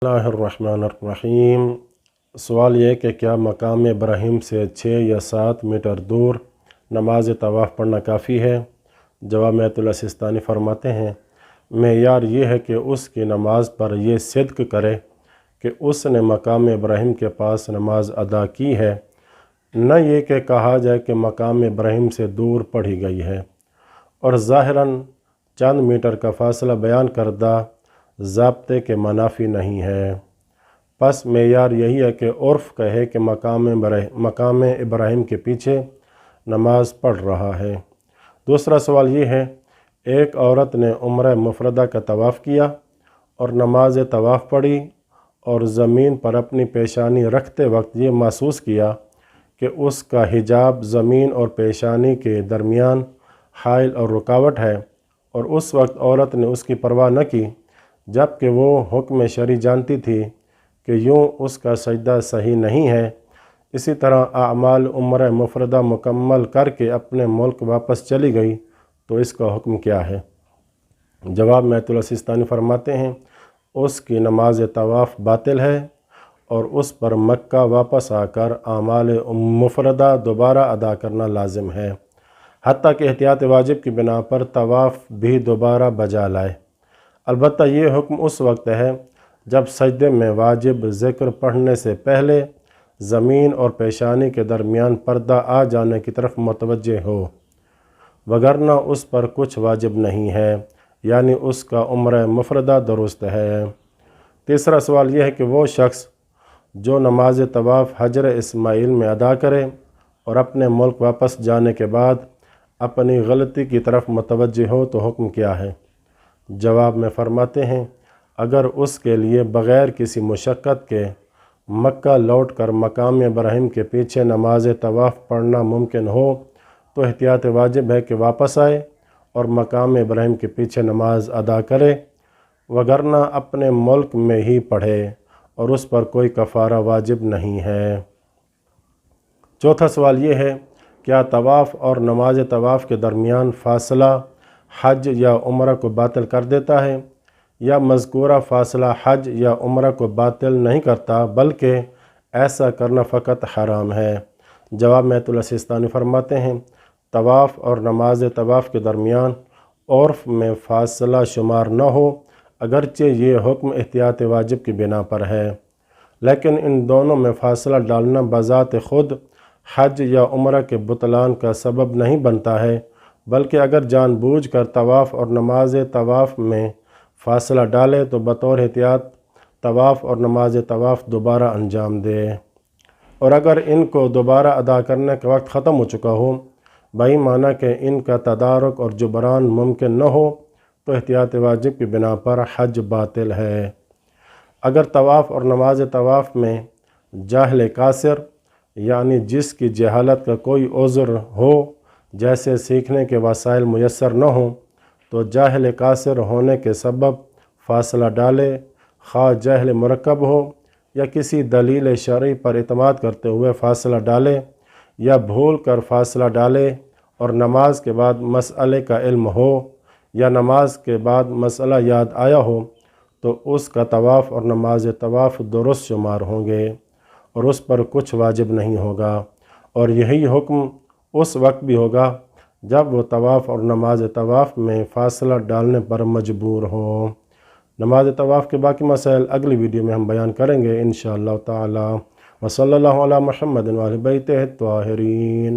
बिस्मिल्लाहिर्रहमानिर्रहीम। सवाल ये कि क्या मकाम इब्राहिम से 6 या 7 मीटर दूर नमाज तवाफ़ पढ़ना काफ़ी है? जवाब में आयतुल्लाह सिस्तानी फरमाते हैं, मेयार ये है कि उसकी नमाज पर यह सिद्क़ करे कि उसने मकाम इब्राहिम के पास नमाज अदा की है, न ये कि कहा जाए कि मकाम इब्राहिम से दूर पढ़ी गई है और ज़ाहिरन चंद मीटर का फ़ासला बयान करदा ज़ाब्ते के मनाफी नहीं है। बस मेयार यही है कि उर्फ़ कहे कि मकाम इब्राहिम के पीछे नमाज पढ़ रहा है। दूसरा सवाल ये है, एक औरत ने उम्र मुफ़रदा का तवाफ़ किया और नमाज तवाफ़ पढ़ी और ज़मीन पर अपनी पेशानी रखते वक्त ये महसूस किया कि उसका हिजाब ज़मीन और पेशानी के दरमियान हाइल और रुकावट है, और उस वक्त औरत ने उसकी परवाह न की, जबकि वो हुक्म शरी जानती थी कि यूँ उसका सजदा सही नहीं है। इसी तरह आमाल उम्र मुफ़रदा मुकम्मल करके अपने मुल्क वापस चली गई तो इसका हुक्म क्या है? जवाब में आयतुल्लाह सिस्तानी फरमाते हैं, उसकी नमाज तवाफ़ बातिल है और उस पर मक्का वापस आकर आमाल मुफ़रदा दोबारा अदा करना लाजिम है, हत्ता कि एहतियात वाजिब की बिना पर तवाफ़ भी दोबारा बजा लाए। अलबत्ता ये हुक्म उस वक्त है जब सजदे में वाजिब ज़िक्र पढ़ने से पहले ज़मीन और पेशानी के दरमियान पर्दा आ जाने की तरफ मुतवज्जे हो, वगरना उस पर कुछ वाजिब नहीं है, यानी उसका उम्र मुफ़रदा दुरुस्त है। तीसरा सवाल यह है कि वो शख्स जो नमाज तवाफ़ हजर इस्माइल में अदा करे और अपने मुल्क वापस जाने के बाद अपनी गलती की तरफ मुतवज्जे हो तो हुक्म क्या है? जवाब में फ़रमाते हैं, अगर उसके लिए बग़ैर किसी मुशक्क़त के मक्का लौट कर मकाम इब्राहिम के पीछे नमाज तवाफ़ पढ़ना मुमकिन हो तो एहतियात वाजिब है कि वापस आए और मकाम इब्राहिम के पीछे नमाज अदा करे, वगरना अपने मुल्क में ही पढ़े और उस पर कोई कफ़ारा वाजिब नहीं है। चौथा सवाल ये है, क्या तवाफ़ और नमाज तवाफ़ के दरमियान फ़ासला हज या उम्रा को बातिल कर देता है, या मज़कूरा फ़ासला हज या उम्रा को बातिल नहीं करता बल्कि ऐसा करना फ़कत हराम है? जवाब में आयतुल्लाह सिस्तानी फरमाते हैं, तवाफ़ और नमाज तवाफ़ के दरमियान उर्फ़ में फ़ासला शुमार न हो, अगरचे ये हुक्म एहतियात वाजिब की बिना पर है, लेकिन इन दोनों में फ़ासला डालना बज़ात ख़ुद हज या उम्रा के बुतलान का सबब नहीं बनता है, बल्कि अगर जानबूझकर तवाफ़ और नमाज तवाफ़ में फ़ासला डाले तो बतौर एहतियात तवाफ़ और नमाज तवाफ़ दोबारा अंजाम दे, और अगर इनको दोबारा अदा करने का वक्त ख़त्म हो चुका हो, बही माना कि इनका तदारुक और जुबरान मुमकिन न हो, तो एहतियात वाजिब की बिना पर हज बातिल है। अगर तवाफ़ और नमाज तवाफ़ में जाहिल कासिर यानी जिसकी जहालत का कोई उज़्र हो, जैसे सीखने के वसाइल मुयस्सर न हो, तो जाहिल कासिर होने के सबब फ़ासला डाले, खा जाहिल मुरक्कब हो या किसी दलील शरई पर इतमाद करते हुए फ़ासला डाले, या भूल कर फ़ासला डाले और नमाज के बाद मसअले का इल्म हो या नमाज के बाद मसला याद आया हो, तो उसका तवाफ़ और नमाज तवाफ़ दुरुस्त शुमार होंगे और उस पर कुछ वाजिब नहीं होगा, और यही हुक्म उस वक्त भी होगा जब वो तवाफ़ और नमाज तवाफ़ में फ़ासला डालने पर मजबूर हो। नमाज तवाफ़ के बाकी मसाइल अगली वीडियो में हम बयान करेंगे इंशाअल्लाह ताला। व सल्लल्लाहु अला मुहम्मद व अहले बैतिही त्वाहिरीन।